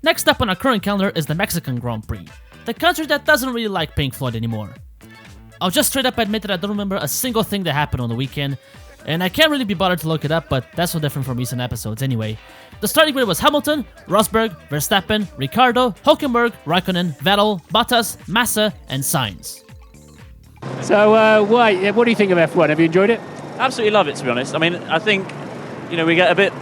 Next up on our current calendar is the Mexican Grand Prix, the country that doesn't really like Pink Floyd anymore. I'll just straight up admit that I don't remember a single thing that happened on the weekend, and I can't really be bothered to look it up, but that's no different from recent episodes anyway. The starting grid was Hamilton, Rosberg, Verstappen, Ricciardo, Hülkenberg, Raikkonen, Vettel, Bottas, Massa, and Sainz. So, what do you think of F1? Have you enjoyed it? Absolutely love it, to be honest. I mean, I think, we get a bit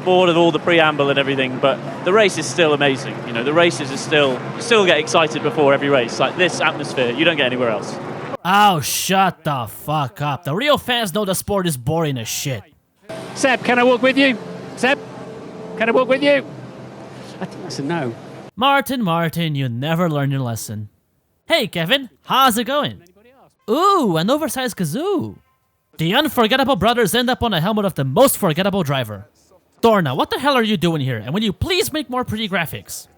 bored of all the preamble and everything, but the race is still amazing. The races are still get excited before every race. Like this atmosphere, you don't get anywhere else. Oh, shut the fuck up. The real fans know the sport is boring as shit. Seb, can I walk with you? Seb, can I walk with you? I think that's a no. Martin, you never learn your lesson. Hey, Kevin, how's it going? Ooh, an oversized kazoo. The unforgettable brothers end up on a helmet of the most forgettable driver. Dorna, what the hell are you doing here? And will you please make more pretty graphics?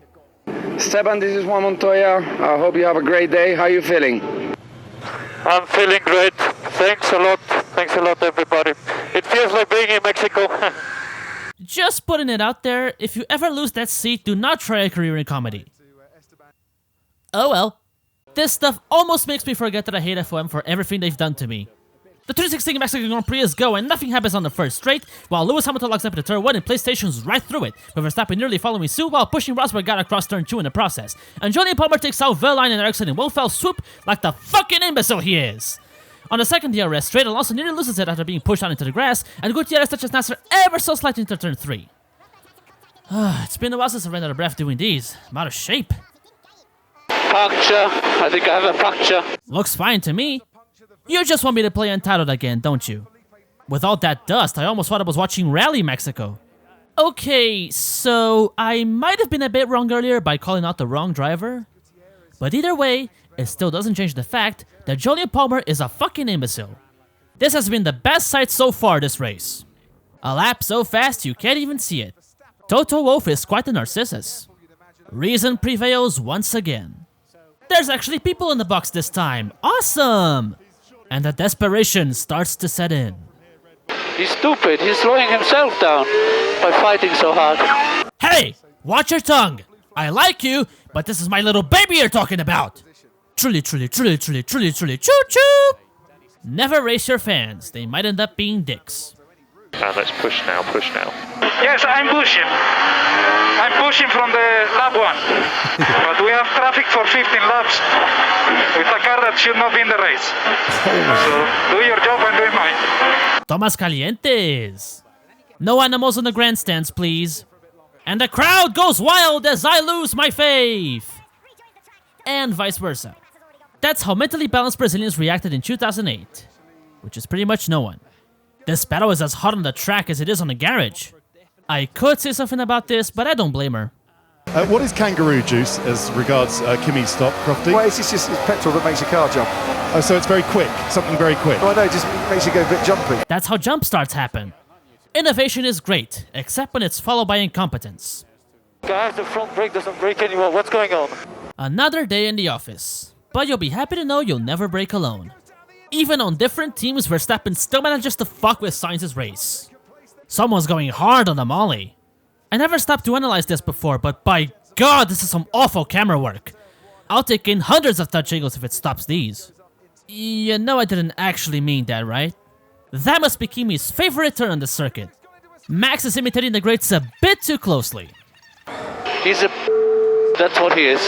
Esteban, this is Juan Montoya. I hope you have a great day. How are you feeling? I'm feeling great. Thanks a lot. Thanks a lot, everybody. It feels like being in Mexico. Just putting it out there, if you ever lose that seat, do not try a career in comedy. Oh well. This stuff almost makes me forget that I hate F1 for everything they've done to me. The 2016 Mexican Grand Prix is go and nothing happens on the first straight, while Lewis Hamilton locks up into turn 1 and PlayStation's right through it, with Verstappen nearly following suit while pushing Rosberg out across turn 2 in the process. And Julian Palmer takes out Verline and Ericsson in one fell swoop like the fucking imbecile he is. On the second DRS straight, Alonso nearly loses it after being pushed out into the grass, and Gutierrez touches Nasser ever so slightly into turn 3. It's been a while since I ran out of breath doing these. I'm out of shape. Puncture. I think I have a puncture. Looks fine to me. You just want me to play Untitled again, don't you? With all that dust, I almost thought I was watching Rally Mexico. Okay, so I might have been a bit wrong earlier by calling out the wrong driver. But either way, it still doesn't change the fact that Julian Palmer is a fucking imbecile. This has been the best sight so far this race. A lap so fast you can't even see it. Toto Wolff is quite a narcissus. Reason prevails once again. There's actually people in the box this time. Awesome! And the desperation starts to set in. He's stupid. He's slowing himself down by fighting so hard. Hey! Watch your tongue! I like you, but this is my little baby you're talking about! Truly, choo-choo! Never race your fans. They might end up being dicks. Let's push now. Yes, I'm pushing. I'm pushing from the lap 1. But we have traffic for 15 laps with a car that should not be in the race. So do your job and do mine. Tomas calientes. No animals in the grandstands, please. And the crowd goes wild as I lose my faith. And vice versa. That's how mentally balanced Brazilians reacted in 2008. Which is pretty much no one. This battle is as hot on the track as it is on the garage. I could say something about this, but I don't blame her. What is kangaroo juice as regards Kimi's stop, Crofty? Well, it's just petrol that makes your car jump. Oh, so it's very quick, something very quick. Oh, I know, it just makes you go a bit jumpy. That's how jump starts happen. Innovation is great, except when it's followed by incompetence. Guys, the front brake doesn't brake anymore. What's going on? Another day in the office. But you'll be happy to know you'll never brake alone. Even on different teams, Verstappen still manages to fuck with Sainz's race. Someone's going hard on the molly. I never stopped to analyze this before, but by God, this is some awful camera work. I'll take in hundreds of touch angles if it stops these. You know I didn't actually mean that, right? That must be Kimi's favorite turn on the circuit. Max is imitating the greats a bit too closely. He's a... That's what he is.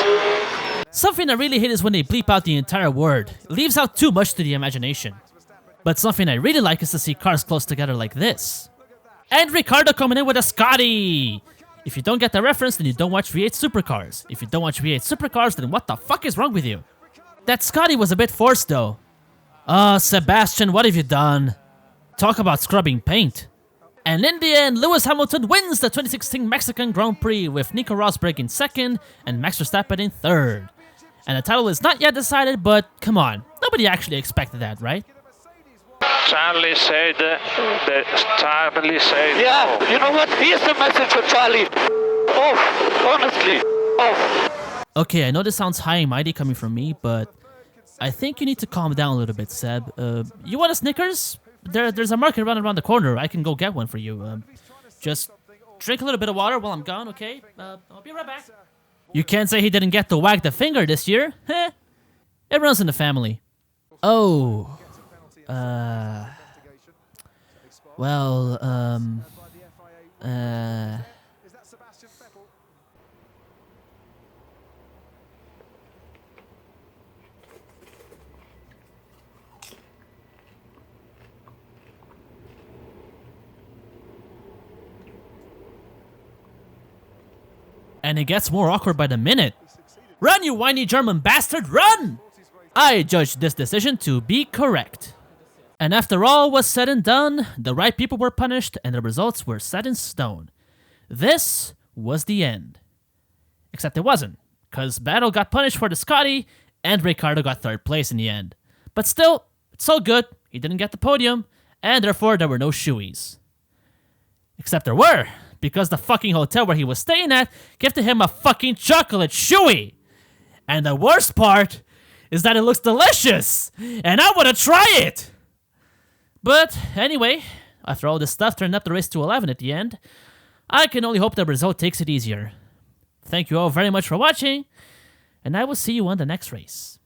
Something I really hate is when they bleep out the entire word. It leaves out too much to the imagination. But something I really like is to see cars close together like this. And Ricciardo coming in with a Scotty! If you don't get the reference, then you don't watch V8 Supercars. If you don't watch V8 Supercars, then what the fuck is wrong with you? That Scotty was a bit forced though. Sebastian, what have you done? Talk about scrubbing paint. And in the end, Lewis Hamilton wins the 2016 Mexican Grand Prix with Nico Rosberg in second and Max Verstappen in third. And the title is not yet decided, but come on, nobody actually expected that, right? Charlie said... Yeah, you know what? Here's the message for Charlie. Off. Honestly. Off. Okay, I know this sounds high and mighty coming from me, but I think you need to calm down a little bit, Seb. You want a Snickers? There's a market running around the corner. I can go get one for you. Just drink a little bit of water while I'm gone, okay? I'll be right back. You can't say he didn't get to wag the finger this year. Heh. It runs in the family. Oh. Well, and it gets more awkward by the minute. Run, you whiny German bastard, run! I judge this decision to be correct. And after all was said and done, the right people were punished and the results were set in stone. This was the end. Except it wasn't, because Battle got punished for the Scotty and Ricciardo got third place in the end. But still, it's all good, he didn't get the podium, and therefore there were no shoeies. Except there were, because the fucking hotel where he was staying at gifted him a fucking chocolate shoey. And the worst part is that it looks delicious, and I want to try it! But anyway, after all this stuff turned up the race to 11 at the end, I can only hope the result takes it easier. Thank you all very much for watching, and I will see you on the next race.